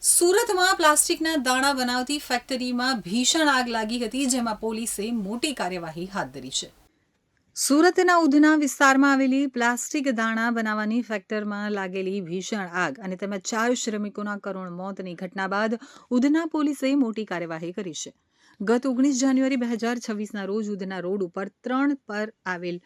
સુરતમાં પ્લાસ્ટિકના દાણા બનાવતી ફેક્ટરીમાં ભીષણ આગ લાગી હતી, જેમાં પોલીસે મોટી કાર્યવાહી હાથ ધરી છે. સુરતના ઉધના વિસ્તારમાં આવેલી પ્લાસ્ટિક દાણા બનાવવાની ફેક્ટરીમાં લાગેલી ભીષણ આગ અને તેમાં 4 શ્રમિકોના કરુણ મોતની ઘટના બાદ ઉધના પોલીસે મોટી કાર્યવાહી કરી છે. ગત 19 જાન્યુઆરી 2026ના રોજ ઉધના રોડ ઉપર 3 પર આવેલ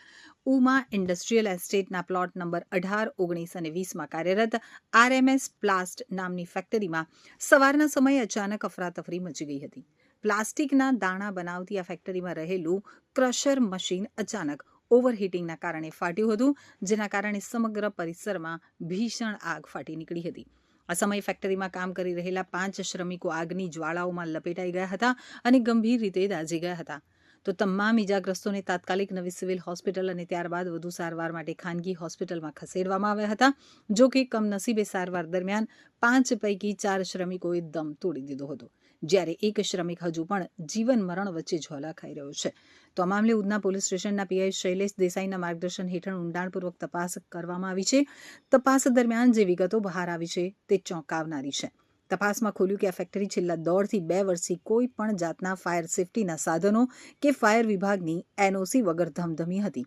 ઉમા ઇન્ડસ્ટ્રીયલ એસ્ટેટના પ્લોટ નંબર 18, 19 અને 20માં કાર્યરત આરએમએસ પ્લાસ્ટ નામની ફેક્ટરીમાં સવારના સમયે અચાનક અફરાતફરી મચી ગઈ હતી. પ્લાસ્ટિકના દાણા બનાવતી આ ફેક્ટરીમાં રહેલું ક્રશર મશીન અચાનક ઓવરહીટિંગના કારણે ફાટ્યું હતું, જેના કારણે સમગ્ર પરિસરમાં ભીષણ આગ ફાટી નીકળી હતી. આ સમયે ફેક્ટરીમાં કામ કરી રહેલા 5 શ્રમિકો આગની જ્વાળાઓમાં લપેટાઈ ગયા હતા અને ગંભીર રીતે દાઝી ગયા હતા. તો તમામ ઇજાગ્રસ્તોને તાત્કાલિક નવી સિવિલ હોસ્પિટલ અને ત્યારબાદ વધુ સારવાર માટે ખાનગી હોસ્પિટલમાં ખસેડવામાં આવ્યા હતા. જો કે કમનસીબે સારવાર દરમિયાન 5 પૈકી 4 શ્રમિકોએ દમ તોડી દીધો હતો, જ્યારે એક શ્રમિક હજુ પણ જીવન મરણ વચ્ચે ઝોલા ખાઈ રહ્યો છે. તો આ મામલે ઉધના પોલીસ સ્ટેશનના પીઆઈ શૈલેષ દેસાઈના માર્ગદર્શન હેઠળ ઊંડાણપૂર્વક તપાસ કરવામાં આવી છે. તપાસ દરમિયાન જે વિગતો બહાર આવી છે તે ચોંકાવનારી છે. તપાસમાં ખુલ્યું કે આ ફેક્ટરી છેલ્લા 1.5 થી 2 વર્ષથી કોઈ પણ જાતના ફાયર સેફટીના સાધનો કે ફાયર વિભાગની એનઓસી વગર ધમધમી હતી.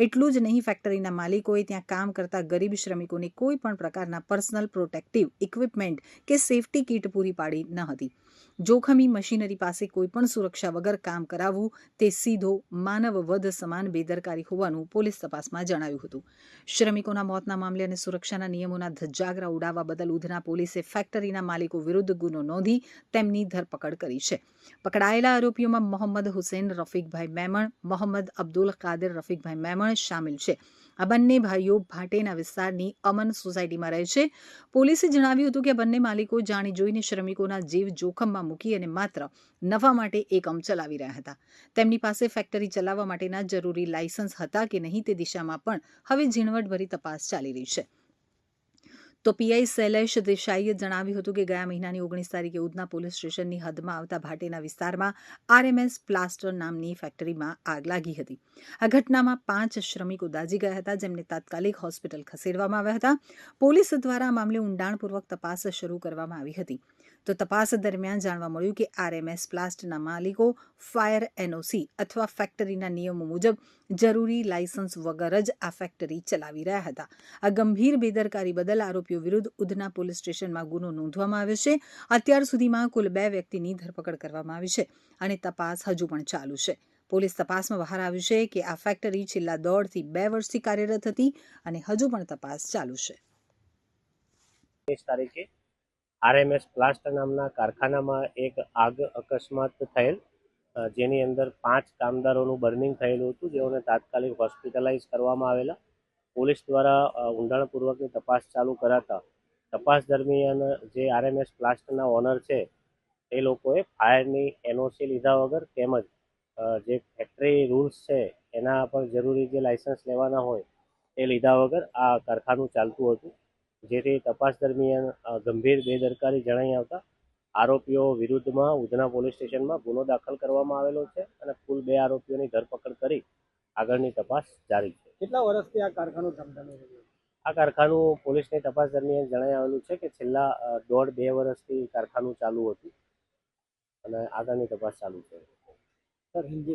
એટલું જ નહીં, ફેક્ટરીના માલિકોએ ત્યાં કામ કરતા ગરીબ શ્રમિકોને કોઈ પણ પ્રકારના પર્સનલ પ્રોટેક્ટિવ ઇક્વિપમેન્ટ કે સેફટી કીટ પૂરી પાડી ન હતી. જોખમી મશીનરી પાસે કોઈ પણ સુરક્ષા વગર કામ કરાવવું તે સીધો માનવ વધ સમાન બેદરકારી હોવાનું પોલીસ તપાસમાં જણાવ્યું હતું. શ્રમિકોના મોતના મામલે અને સુરક્ષાના નિયમોના ધજાગરા ઉડાવવા બદલ ઉધના પોલીસે ફેક્ટરીના માલિકો વિરુદ્ધ ગુનો નોંધી તેમની ધરપકડ કરી છે. પકડાયેલા આરોપીઓમાં મોહમ્મદ હુસૈન રફીકભાઈ મેમણ, મોહમ્મદ અબ્દુલ કાદિર રફીકભાઈ મેમણ શામેલ છે. આ બંને ભાઈઓ ભાટેના વિસ્તારની અમન સોસાયટીમાં રહે છે. પોલીસે જણાવ્યું હતું કે બંને માલિકો જાણી જોઈને શ્રમિકોના જીવ જોખમમાં મૂકી અને માત્ર નફા માટે એકમ ચલાવી રહ્યા હતા. તેમની પાસે ફેક્ટરી ચલાવવા માટેના જરૂરી લાયસન્સ હતા કે નહીં તે દિશામાં પણ હવે ઝીણવટભરી તપાસ ચાલી રહી છે. તો પીઆઈ શૈલેષ દેસાઈએ જણાવ્યું હતું કે ગયા મહિનાની 19 તારીખે ઉધના પોલીસ સ્ટેશનની હદમાં આવતા ભાટેના વિસ્તારમાં આરએમએસ પ્લાસ્ટર નામની ફેક્ટરીમાં આગ લાગી હતી. આ ઘટનામાં 5 શ્રમિકો દાઝી ગયા હતા, જેમને તાત્કાલિક હોસ્પિટલ ખસેડવામાં આવ્યા હતા. પોલીસ દ્વારા આ મામલે ઊંડાણપૂર્વક તપાસ શરૂ કરવામાં આવી હતી. તો તપાસ દરમિયાન જાણવા મળ્યું કે આરએમએસ પ્લાસ્ટના માલિકો ફાયર એનઓસી અથવા ફેક્ટરીના નિયમો મુજબ જરૂરી લાયસન્સ વગર જ આ ફેક્ટરી ચલાવી રહ્યા હતા. આ ગંભીર બેદરકારી બદલ આરોપીઓ વિરુદ્ધ ઉધના પોલીસ સ્ટેશનમાં ગુનો નોંધવામાં આવ્યો છે. અત્યાર સુધીમાં કુલ 2 વ્યક્તિની ધરપકડ કરવામાં આવી છે અને તપાસ હજુ પણ ચાલુ છે. પોલીસ તપાસમાં બહાર આવ્યું છે કે આ ફેક્ટરી છેલ્લા 1.5 થી 2 વર્ષથી કાર્યરત હતી અને હજુ પણ તપાસ ચાલુ છે. તારીખે આરએમએસ પ્લાસ્ટ નામના કારખાનામાં એક આગ અકસ્માત થયેલ, જેની અંદર 5 કામદારોનું બર્નિંગ થયેલું હતું, જેઓને તાત્કાલિક હોસ્પિટલાઇઝ કરવામાં આવેલા. પોલીસ દ્વારા ઊંડાણપૂર્વકની તપાસ ચાલુ કરાતા તપાસ દરમિયાન જે આરએમએસ પ્લાસ્ટના ઓનર છે એ લોકોએ ફાયરની એનઓસી લીધા વગર તેમજ જે ફેક્ટરી રૂલ્સ છે એના પર જરૂરી જે લાયસન્સ લેવાના હોય એ લીધા વગર આ કારખાનું ચાલતું હતું, જેથી તપાસ દરમિયાન ગંભીર બેદરકારી જણાઈ આવતા આરોપીઓ વિરુદ્ધમાં ઉધના પોલીસ સ્ટેશનમાં ગુનો દાખલ કરવામાં આવેલો છે અને કુલ 2 આરોપીઓની ધરપકડ કરી આગળની તપાસ જારી છે. કેટલા વર્ષથી આ કારખાનું ધમધમી રહ્યું? આ કારખાનું પોલીસની તપાસ દરમિયાન જણાઈ આવેલું છે કે છેલ્લા 1.5-2 વર્ષથી કારખાનું ચાલુ હતું અને આગળની તપાસ ચાલુ છે. સર, હિન્દી